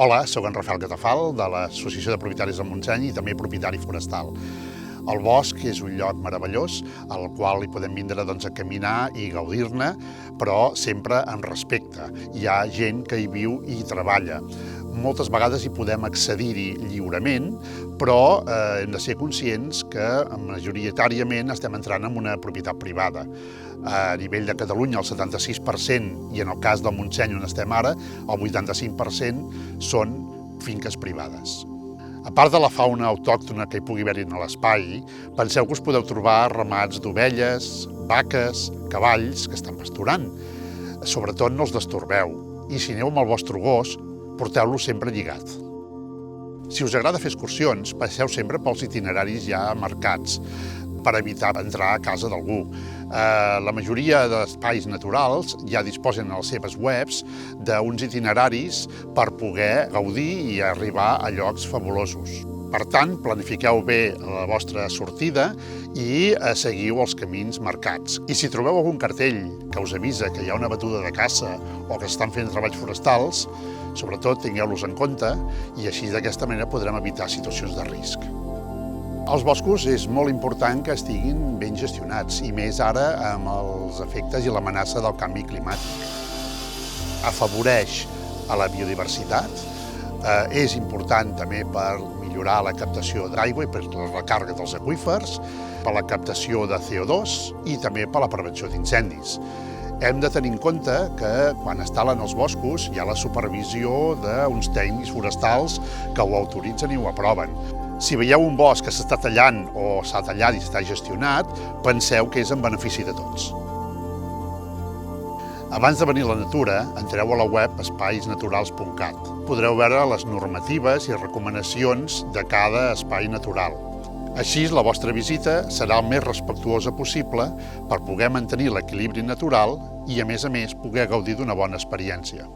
Hola, soc en Rafael Catafal, de l'Associació de Propietaris del Montseny i també propietari forestal. El bosc és un lloc meravellós al qual hi podem vindre a caminar i gaudir-ne, però sempre amb respecte. Hi ha gent que hi viu i hi treballa. Moltes vegades hi podem accedir-hi lliurement, però hem de ser conscients que majoritàriament estem entrant en una propietat privada. A nivell de Catalunya, el 76%, i en el cas del Montseny on estem ara, el 85% són finques privades. A part de la fauna autòctona que hi pugui haver-hi a l'espai, penseu que us podeu trobar ramats d'ovelles, vaques, cavalls que estan pasturant. Sobretot no els destorbeu, i si aneu amb el vostre gos, porteu-lo sempre lligat. Si us agrada fer excursions, passeu sempre pels itineraris ja marcats, per evitar entrar a casa d'algú. La majoria d'espais naturals ja disposen a les seves webs d'uns itineraris per poder gaudir i arribar a llocs fabulosos. Per tant, planifiqueu bé la vostra sortida i seguiu els camins marcats. I si trobeu algun cartell que us avisa que hi ha una batuda de caça o que s'estan fent treballs forestals, sobretot tingueu-los en compte i així d'aquesta manera podrem evitar situacions de risc. Els boscos és molt important que estiguin ben gestionats, i més ara amb els efectes i l'amenaça del canvi climàtic. Afavoreix a la biodiversitat, és important també per millorar la captació d'aigua i per la recàrrega dels aqüífers, per la captació de CO2 i també per la prevenció d'incendis. Hem de tenir en compte que quan es talen els boscos hi ha la supervisió d'uns tècnics forestals que ho autoritzen i ho aproven. Si veieu un bosc que s'està tallant o s'ha tallat i està gestionat, penseu que és en benefici de tots. Abans de venir a la natura, entreu a la web espaisnaturals.cat. Podreu veure les normatives i recomanacions de cada espai natural. Així, la vostra visita serà el més respectuosa possible per poder mantenir l'equilibri natural i, a més, poder gaudir d'una bona experiència.